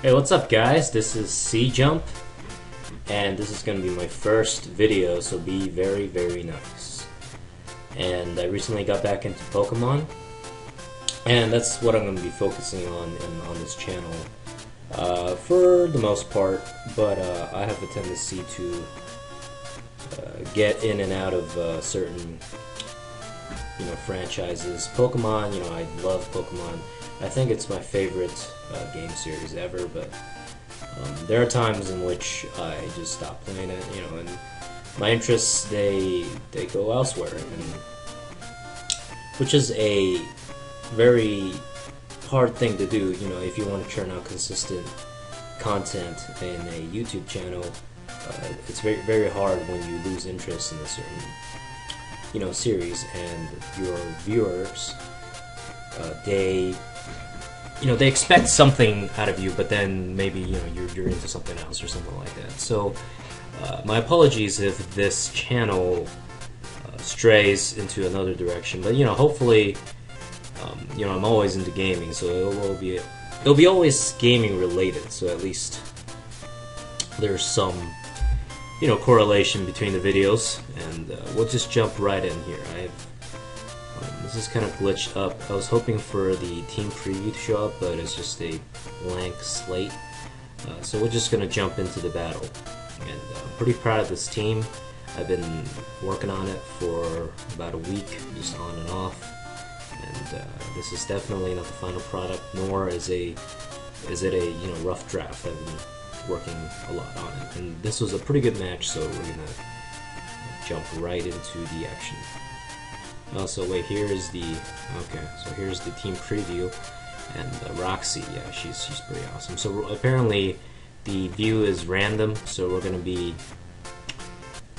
Hey, what's up guys? This is C-Jump, and this is going to be my first video, so be very, very nice. And I recently got back into Pokemon, and that's what I'm going to be focusing on this channel for the most part, but I have a tendency to get in and out of certain franchises. Pokemon, I love Pokemon. I think it's my favorite game series ever, but there are times in which I just stop playing it, and my interests, they go elsewhere, and which is a very hard thing to do, if you want to churn out consistent content in a YouTube channel. It's very, very hard when you lose interest in a certain series, and your viewers, they expect something out of you, but then maybe you're into something else or something like that. So my apologies if this channel strays into another direction, but hopefully I'm always into gaming, so it'll be always gaming related. So at least there's some correlation between the videos, and we'll just jump right in here. This is kind of glitched up. I was hoping for the team preview to show up, but it's just a blank slate. So we're just gonna jump into the battle, and I'm pretty proud of this team. I've been working on it for about a week, just on and off, and this is definitely not the final product, nor is it a rough draft. I've been working a lot on it, and this was a pretty good match, so we're gonna jump right into the action. So wait, here's the team preview, and Roxy, yeah, she's pretty awesome. So apparently the view is random, so we're gonna be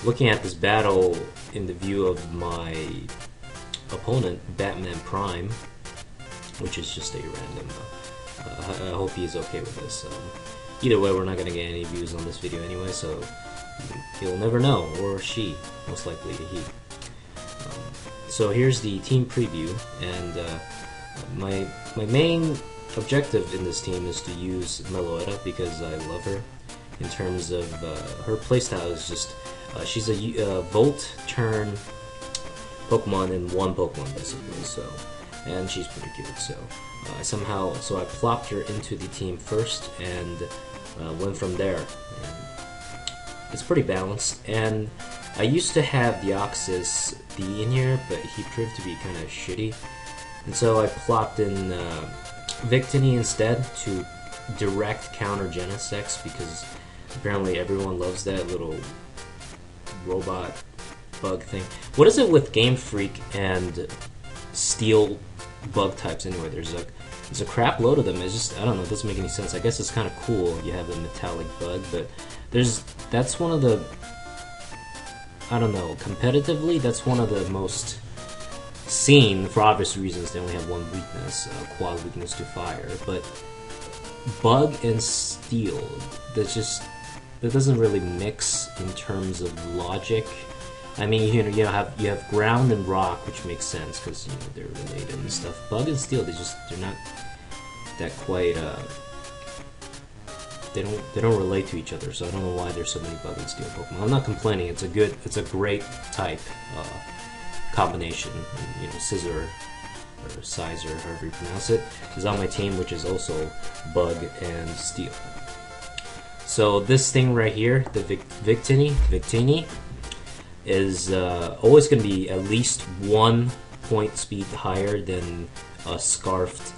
looking at this battle in the view of my opponent, Batman Prime, which is just a random. I hope he's okay with this. Either way, we're not gonna get any views on this video anyway, so you'll never know, or she, most likely he. So here's the team preview, and my main objective in this team is to use Meloetta because I love her. In terms of her playstyle is just she's a Volt turn Pokemon in one Pokemon basically. So, and she's pretty cute. So I plopped her into the team first and went from there. And it's pretty balanced, and I used to have Deoxys D in here, but he proved to be kind of shitty, and so I plopped in Victini instead to direct counter Genesect, because apparently everyone loves that little robot bug thing. What is it with Game Freak and Steel bug types anyway? There's a crap load of them. It's just, I don't know, it doesn't make any sense. I guess it's kind of cool you have a metallic bug, but that's one of the, I don't know, competitively, that's one of the most seen, for obvious reasons. They only have one weakness, quad weakness to fire, but bug and steel, that doesn't really mix in terms of logic. I mean, you have ground and rock, which makes sense because they're related and stuff. Bug and steel, they're not that quite. They don't relate to each other, so I don't know why there's so many bug and steel Pokemon. I'm not complaining. It's a great type combination. And, Scizor or Sizer, however you pronounce it, is on my team, which is also bug and steel. So this thing right here, the Victini, is always going to be at least 1 point speed higher than a Scarfed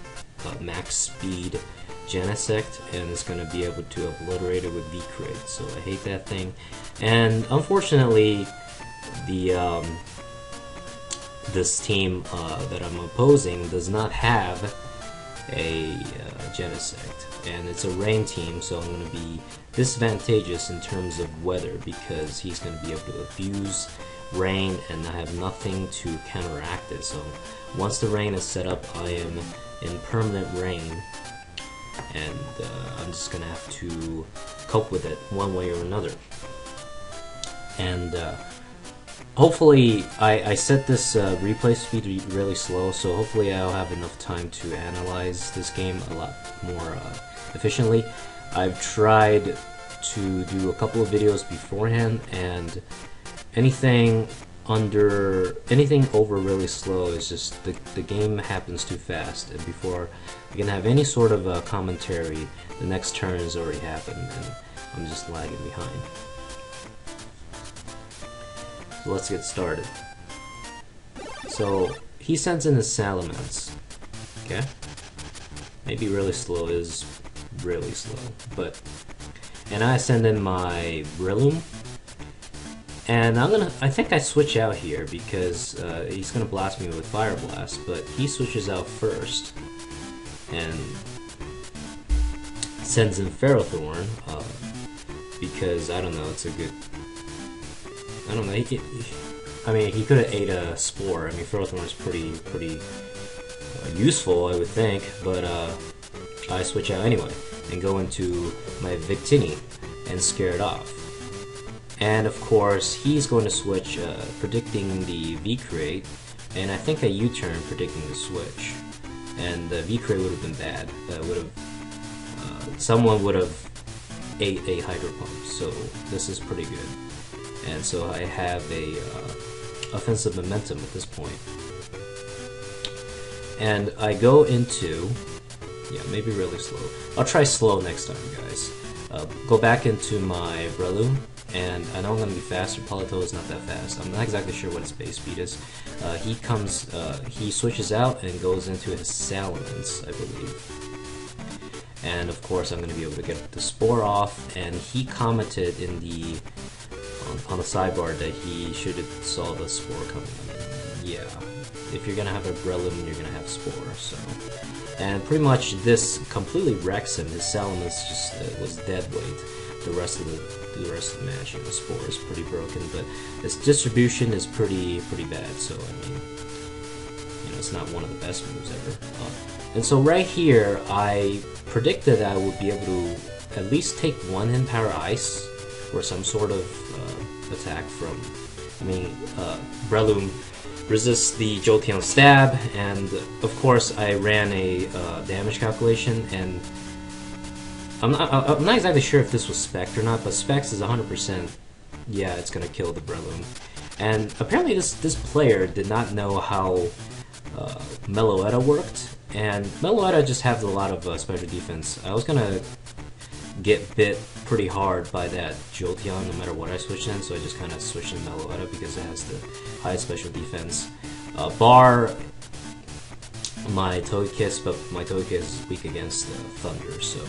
max speed Genesect, and it's going to be able to obliterate it with V-Crit, so I hate that thing. And unfortunately, this team that I'm opposing does not have a Genesect, and it's a rain team, so I'm going to be disadvantageous in terms of weather, because he's going to be able to abuse rain, and I have nothing to counteract it. So once the rain is set up, I am in permanent rain, and I'm just gonna have to cope with it one way or another. And hopefully, I set this replay speed really slow, so hopefully I'll have enough time to analyze this game a lot more efficiently. I've tried to do a couple of videos beforehand, and anything over really slow is just the game happens too fast, and before you can have any sort of commentary, the next turn has already happened, and I'm just lagging behind. So let's get started. So he sends in his Salamence. Okay, maybe really slow is really slow, and I send in my Breloom. And I think I switch out here because he's gonna blast me with Fire Blast, but he switches out first and sends in Ferrothorn because I don't know, it's a good. I don't know. He could have ate a Spore. I mean, Ferrothorn is pretty useful, I would think, but I switch out anyway and go into my Victini and scare it off. And of course, he's going to switch, predicting the V-Crate, and I think a U-turn predicting the switch. And the V-Crate would have been bad. Someone would have ate a Hydro Pump, so this is pretty good. And so I have a offensive momentum at this point. And I go into, yeah, maybe really slow. I'll try slow next time, guys. Go back into my Breloom. And I know I'm going to be faster. Polito is not that fast. I'm not exactly sure what his base speed is. He switches out and goes into his Salamence, I believe. And of course, I'm going to be able to get the Spore off. And he commented in on the sidebar that he should have saw the Spore coming. Yeah, if you're going to have a Breloom, you're going to have Spore. So, and pretty much this completely wrecks him. His Salamence just was dead weight. The rest of the match, the Spore is pretty broken, but its distribution is pretty bad. So I mean, it's not one of the best moves ever. And so right here, I predicted I would be able to at least take one in Power Ice or some sort of attack from. Breloom resists the Jolteon Stab, and of course I ran a damage calculation, and I'm not exactly sure if this was Spec or not, but Specs is 100%. Yeah, it's gonna kill the Breloom. And apparently this player did not know how Meloetta worked, and Meloetta just has a lot of special defense. I was gonna get bit pretty hard by that Jolteon no matter what I switched in, so I just kind of switched in Meloetta because it has the highest special defense. Bar my Togekiss, but my Togekiss is weak against Thunder, so.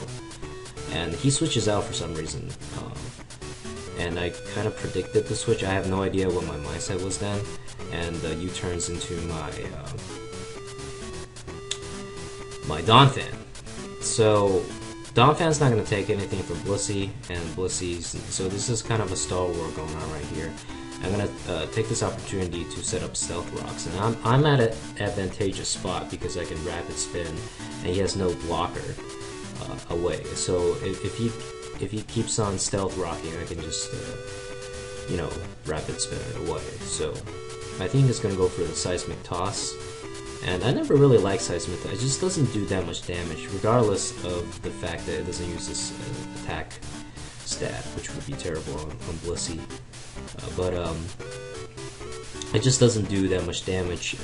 And he switches out for some reason, and I kind of predicted the switch. I have no idea what my mindset was then, and U-turns into my Donphan. So Donphan's not going to take anything from Blissey, and Blissey's, so this is kind of a stall war going on right here. I'm going to take this opportunity to set up Stealth Rocks, and I'm at an advantageous spot because I can Rapid Spin, and he has no blocker away. So if he keeps on Stealth Rocking, I can just Rapid Spin it away. So I think it's going to go for the Seismic Toss, and I never really liked Seismic Toss. It just doesn't do that much damage, regardless of the fact that it doesn't use this attack stat, which would be terrible on Blissey. But it just doesn't do that much damage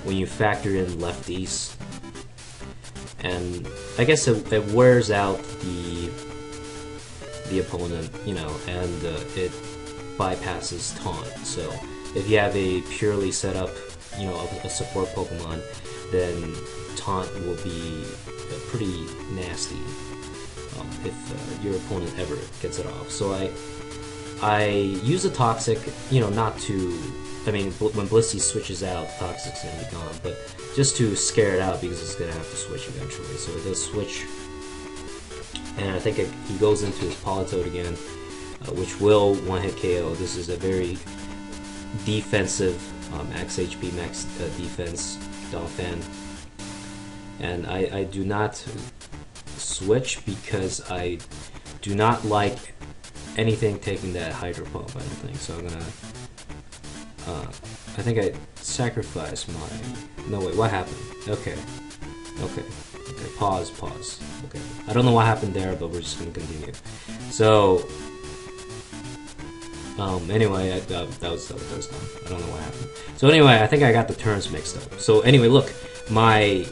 when you factor in lefties, and I guess it wears out the opponent, and it bypasses Taunt. So if you have a purely set up, a support Pokemon, then Taunt will be pretty nasty if your opponent ever gets it off. So I use a Toxic, not to. I mean, when Blissey switches out, Toxic's gonna be gone, but just to scare it out because it's gonna have to switch eventually. So it does switch, and I think he goes into his Politoed again, which will one-hit KO. This is a very defensive, max HP, max defense Donphan, and I do not switch because I do not like anything taking that Hydro Pump, I don't think. So I'm gonna, I think I sacrificed my, no wait, what happened? Okay, pause, okay. I don't know what happened there, but we're just gonna continue. So, anyway, that was dumb. I don't know what happened. So anyway, I think I got the turns mixed up. So anyway, look, my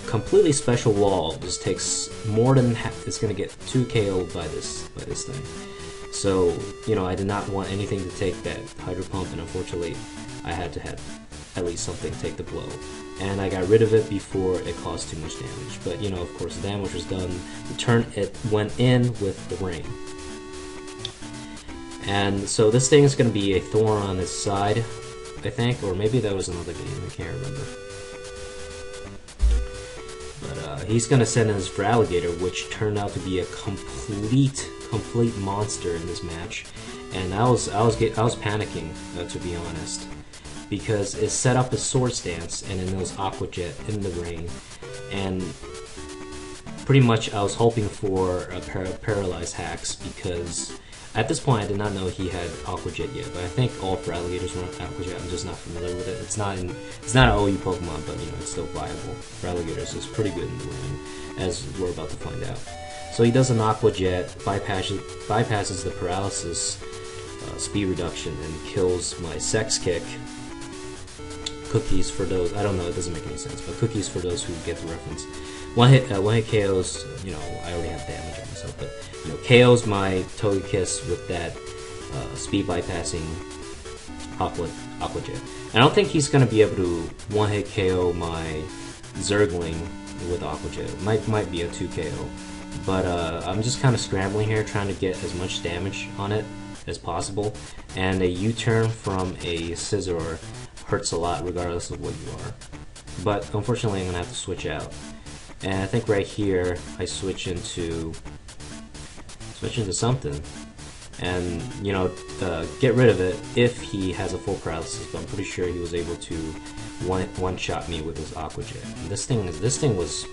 completely special wall just takes more than half. It's gonna get 2 KO'd by this thing. So, you know, I did not want anything to take that Hydro Pump, and unfortunately, I had to have at least something take the blow. And I got rid of it before it caused too much damage. But, you know, of course, the damage was done. The turn, it went in with the rain. And so this thing is going to be a thorn on its side, I think. Or maybe that was another game, I can't remember. But he's going to send in his Feraligatr, which turned out to be a complete monster in this match, and I was panicking, to be honest, because it set up a Swords Dance and then there was Aqua Jet in the rain, and pretty much I was hoping for a Paralyze Hacks, because at this point I did not know he had Aqua Jet yet, but I think all Feraligatrs run Aqua Jet. I'm just not familiar with it. It's not an OU Pokemon, but you know, it's still viable. Feraligatr is pretty good in the rain, as we're about to find out. So he does an Aqua Jet, bypasses the paralysis speed reduction, and kills my Sex Kick. Cookies for those, I don't know, it doesn't make any sense, but cookies for those who get the reference. One hit KOs, you know, I already have damage on myself, but you know, KOs my Togekiss with that speed bypassing Aqua Jet. And I don't think he's going to be able to one-hit KO my Zergling with Aqua Jet. Might be a 2 KO. But I'm just kind of scrambling here, trying to get as much damage on it as possible. And a U-turn from a Scizor hurts a lot regardless of what you are. But unfortunately I'm going to have to switch out. And I think right here I switch into something. And, you know, get rid of it if he has a full paralysis, but I'm pretty sure he was able to one-shot me with his Aqua Jet. And this thing was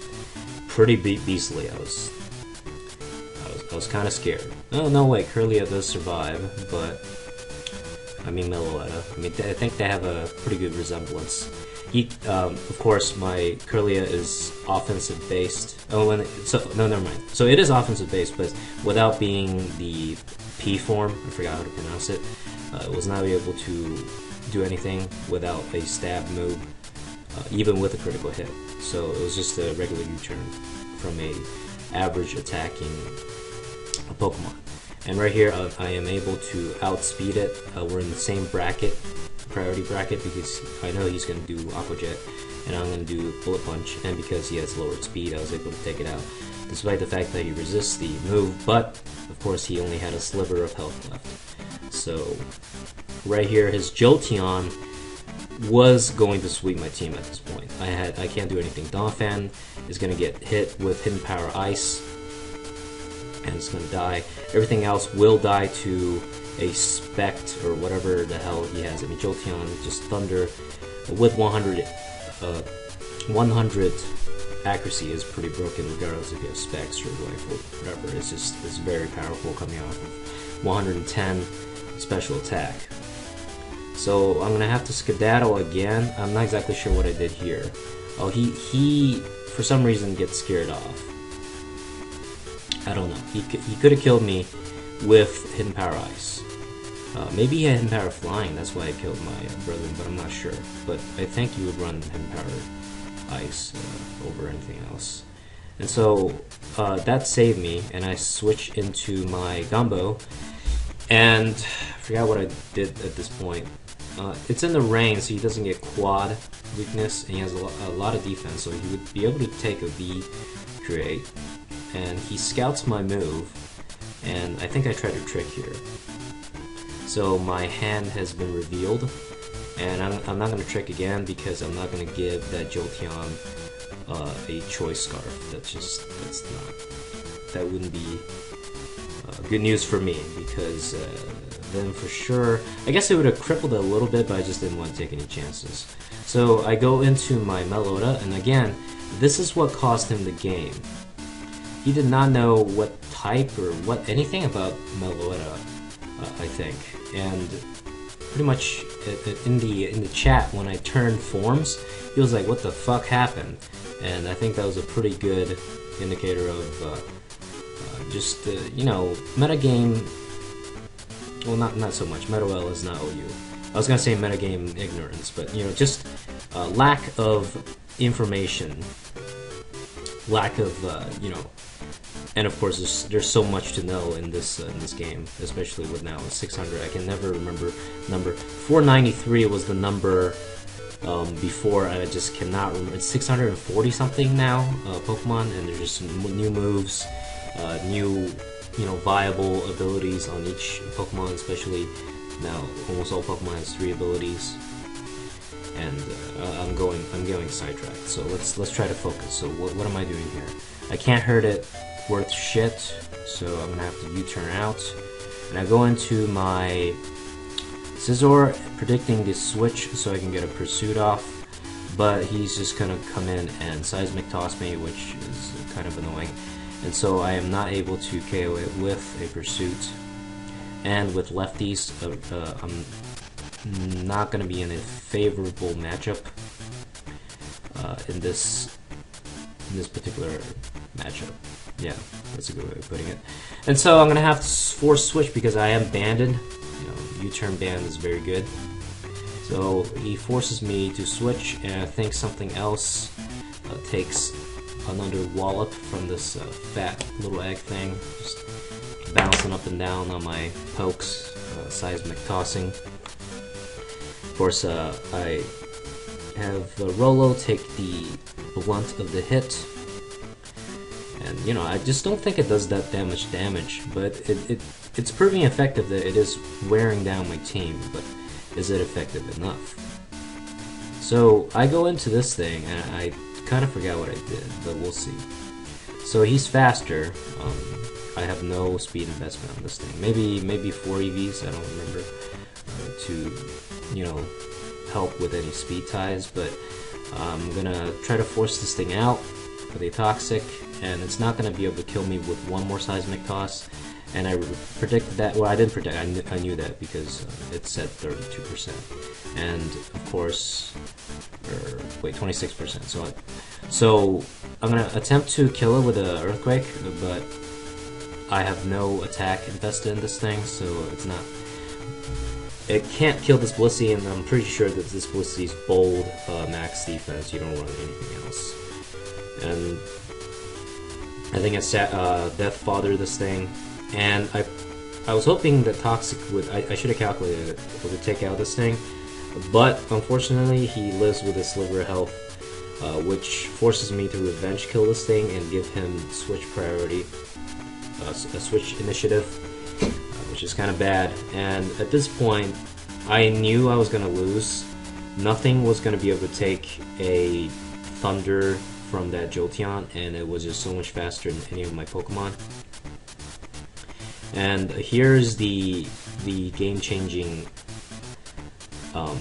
pretty beastly. I was kind of scared. Oh, no way, Kirlia does survive, but I mean Meloetta. I mean, I think they have a pretty good resemblance. Of course, my Kirlia is offensive based. Oh, no, never mind. So it is offensive based, but without being the P form, I forgot how to pronounce it. It was not able to do anything without a stab move, even with a critical hit. So it was just a regular U-turn from a average attacking Pokemon. And right here, I am able to outspeed it. We're in the same bracket, priority bracket, because I know he's going to do Aqua Jet, and I'm going to do Bullet Punch, and because he has lowered speed, I was able to take it out, despite the fact that he resists the move, but of course he only had a sliver of health left. So right here, his Jolteon was going to sweep my team at this point. I can't do anything. Donphan is going to get hit with Hidden Power Ice, and it's going to die. Everything else will die to a Spect or whatever the hell he has. I mean, Jolteon, just Thunder with 100 accuracy is pretty broken regardless if you have Specs or Rifle, whatever. It's very powerful coming off of 110 special attack. So I'm gonna have to skedaddle again. I'm not exactly sure what I did here. Oh, he for some reason gets scared off. I don't know. He could have killed me with Hidden Power Ice. Maybe he had Hidden Power Flying, that's why I killed my brother, but I'm not sure. But I think he would run Hidden Power Ice over anything else. And so that saved me, and I switched into my Gumbo. And I forgot what I did at this point. It's in the rain, so he doesn't get quad weakness, and he has a lot of defense, so he would be able to take a V create. And he scouts my move, and I think I tried to trick here. So my hand has been revealed, and I'm not going to trick again because I'm not going to give that Jolteon a Choice Scarf. That wouldn't be good news for me, because then for sure, I guess it would have crippled it a little bit, but I just didn't want to take any chances. So I go into my Meloetta, and again, this is what cost him the game. He did not know what type or anything about Meloetta, I think, and pretty much in the chat when I turned forms, he was like, "What the fuck happened?" And I think that was a pretty good indicator of just you know, metagame. Well, not so much. MetaL is not OU. I was gonna say metagame ignorance, but you know, just lack of information, lack of you know, and of course there's so much to know in this game, especially with now 600. I can never remember number 493 was the number before. I just cannot remember. It's 640 something now, Pokemon, and there's just new moves, new, you know, viable abilities on each Pokemon, especially now almost all Pokemon has 3 abilities. And I'm going sidetracked. So let's try to focus. So what am I doing here? I can't hurt it worth shit, so I'm gonna have to U-turn out. And I go into my Scizor, predicting the switch so I can get a Pursuit off, but he's just gonna come in and Seismic Toss me, which is kind of annoying. And so I am not able to KO it with a Pursuit. And with lefties, I'm not going to be in a favorable matchup in this particular matchup. Yeah, that's a good way of putting it. And so I'm going to have to force switch because I am banded. You know, U-turn band is very good. So he forces me to switch, and I think something else takes another wallop from this fat little egg thing, just bouncing up and down on my pokes, seismic tossing. Of course, I have Rolo take the blunt of the hit, and you know, I just don't think it does that much damage, but it's proving effective. That it is wearing down my team, but is it effective enough? So I go into this thing, and I kind of forgot what I did, but we'll see. So he's faster. I have no speed investment on this thing. Maybe 4 EVs, I don't remember, to, you know, help with any speed ties, but I'm gonna try to force this thing out with a Toxic, and it's not gonna be able to kill me with one more Seismic Toss. And I predicted that. Well, I didn't predict. I knew that because it said 32%, and of course, or wait, 26%. So I'm gonna attempt to kill it with an Earthquake, but I have no attack invested in this thing, so it's not. It can't kill this Blissey, and I'm pretty sure that this Blissey's bold max defense. You don't run anything else, and I think it's Death Father this thing. And I was hoping that Toxic would, I should have calculated it, would take out this thing, but unfortunately he lives with a sliver of health, which forces me to revenge kill this thing and give him switch priority, a switch initiative, which is kind of bad. And at this point, I knew I was going to lose. Nothing was going to be able to take a Thunder from that Jolteon, and it was just so much faster than any of my Pokemon. And here's the game-changing, I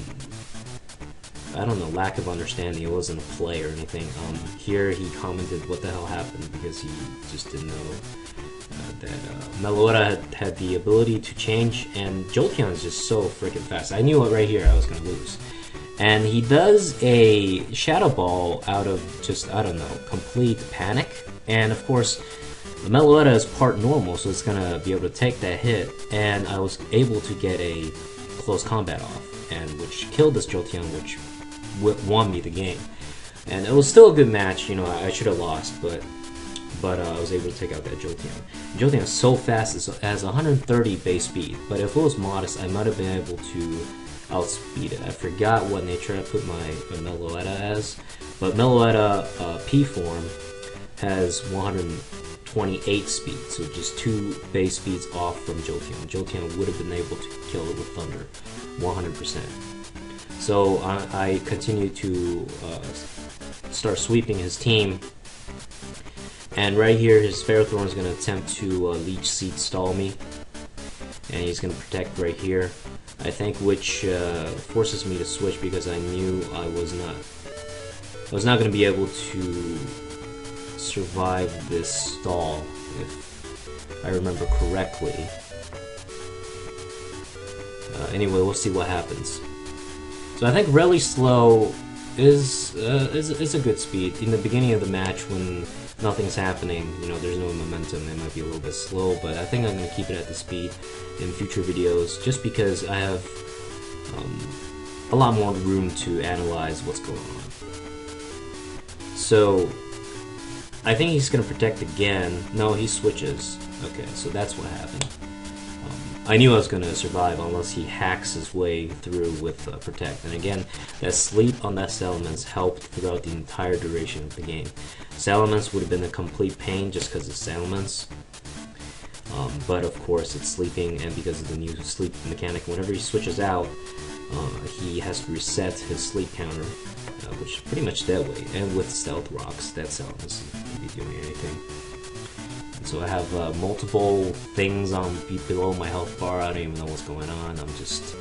don't know, lack of understanding. It wasn't a play or anything. Here he commented what the hell happened because he just didn't know that Meloetta had the ability to change, and Jolteon is just so freaking fast. I knew it right here I was going to lose. And he does a Shadow Ball out of just, I don't know, complete panic. And of course, the Meloetta is part normal, so it's gonna be able to take that hit, and I was able to get a close combat off, and which killed this Jolteon, which won me the game. And it was still a good match. You know, I should have lost, but I was able to take out that Jolteon. Jolteon is so fast; it has 130 base speed. But if it was modest, I might have been able to outspeed it. I forgot what nature I put my Meloetta as, but Meloetta P form has 128 speed, so just 2 base speeds off from Jolteon. Jolteon would have been able to kill it with Thunder, 100%. So I continue to start sweeping his team, and right here his Ferrothorn is going to attempt to Leech Seed stall me, and he's going to protect right here, I think, which forces me to switch because I knew I was not going to be able to survive this stall, if I remember correctly. Anyway, we'll see what happens. So I think really slow is a good speed. In the beginning of the match, when nothing's happening, you know, there's no momentum, it might be a little bit slow, but I think I'm going to keep it at the speed in future videos, just because I have a lot more room to analyze what's going on. So, I think he's going to protect again. No, he switches. Okay, so that's what happened. I knew I was going to survive unless he hacks his way through with Protect. And again, that sleep on that Salamence helped throughout the entire duration of the game. Salamence would have been a complete pain just because it's Salamence. But of course it's sleeping, and because of the new sleep mechanic, whenever he switches out, he has to reset his sleep counter, which is pretty much dead weight. And with Stealth Rocks, that Salamence won't be doing anything. So I have multiple things on below my health bar. I don't even know what's going on. I'm just,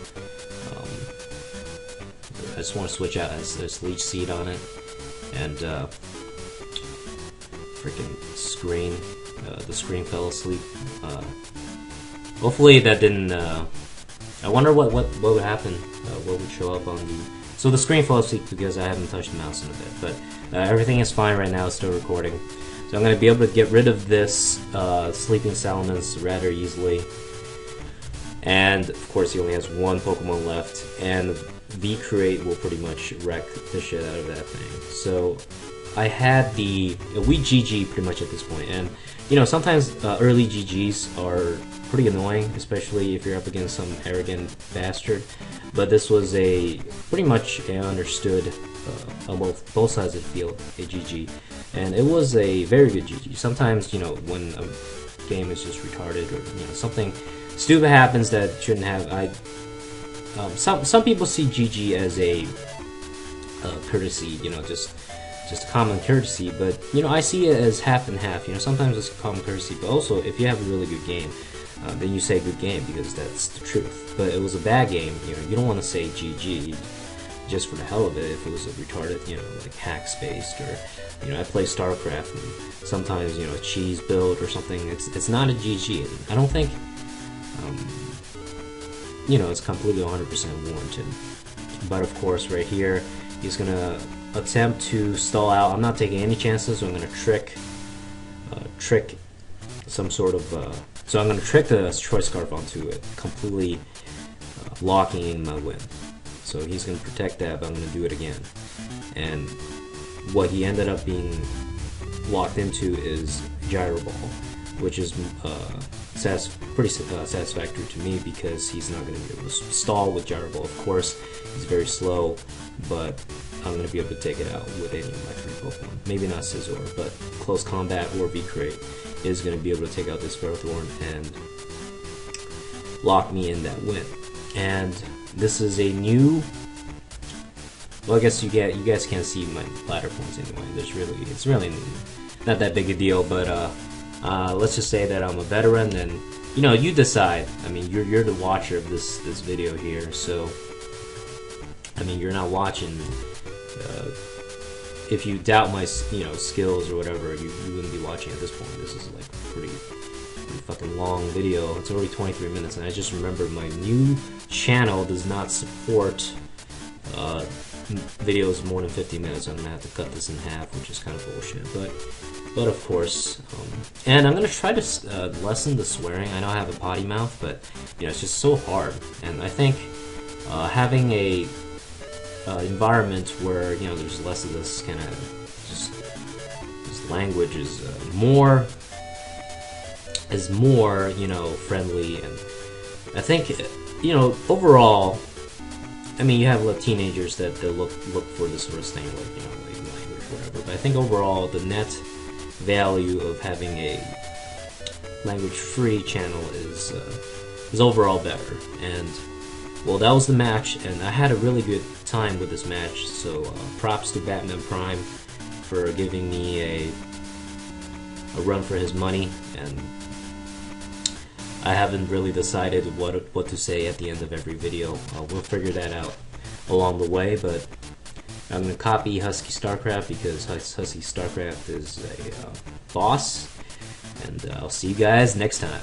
I just want to switch out. There's Leech Seed on it, and freaking screen. The screen fell asleep. Hopefully that didn't. I wonder what would happen. What would show up on the. So the screen fell asleep because I haven't touched the mouse in a bit, but everything is fine right now. It's still recording. So I'm going to be able to get rid of this Sleeping Salamence rather easily. And of course he only has one Pokemon left, and V-Create will pretty much wreck the shit out of that thing. So I had we GG pretty much at this point, and you know, sometimes early GGs are pretty annoying, especially if you're up against some arrogant bastard. But this was pretty much understood on both sides of the field, a GG. And it was a very good GG. Sometimes, you know, when a game is just retarded, or you know, something stupid happens that shouldn't have. Some people see GG as a courtesy, you know, just a common courtesy. But you know, I see it as half and half. You know, sometimes it's a common courtesy, but also if you have a really good game, then you say good game because that's the truth. But it was a bad game. You know, you don't want to say GG just for the hell of it if it was a retarded, you know, like hacks based, or you know, I play StarCraft and sometimes, you know, a cheese build or something, it's not a GG. I don't think, you know, it's completely 100% warranted. But of course, right here, he's gonna attempt to stall out. I'm not taking any chances, so I'm gonna trick some sort of, so I'm gonna trick the Choice Scarf onto it, completely locking in my win. So he's going to protect that, but I'm going to do it again. And what he ended up being locked into is Gyro Ball, which is pretty satisfactory to me because he's not going to be able to stall with Gyro Ball. Of course, he's very slow, but I'm going to be able to take it out with any of my 3 Pokemon. Maybe not Scizor, but Close Combat or V-Create is going to be able to take out this Ferrothorn and lock me in that win. And this is a new. Well, I guess you guys can't see my ladder points anyway. It's really not that big a deal. But let's just say that I'm a veteran, and you know, you decide. I mean, you're the watcher of this video here, so I mean, you're not watching. If you doubt my skills or whatever, you wouldn't be watching at this point. This is like pretty fucking long video. It's already 23 minutes, and I just remembered my new channel does not support videos more than 50 minutes. I'm gonna have to cut this in half, which is kind of bullshit. But of course, and I'm gonna try to lessen the swearing. I know I have a potty mouth, but you know, it's just so hard. And I think having a environment where, you know, there's less of this kind of just this language is more, you know, friendly. And I think, you know, overall, I mean, you have teenagers that look for this sort of thing, like, you know, like language, whatever. But I think overall, the net value of having a language-free channel is overall better. And well, that was the match, and I had a really good time with this match. So props to Batman Prime for giving me a run for his money. And I haven't really decided what to say at the end of every video. We'll figure that out along the way, but I'm going to copy Husky StarCraft because Husky StarCraft is a boss, and I'll see you guys next time.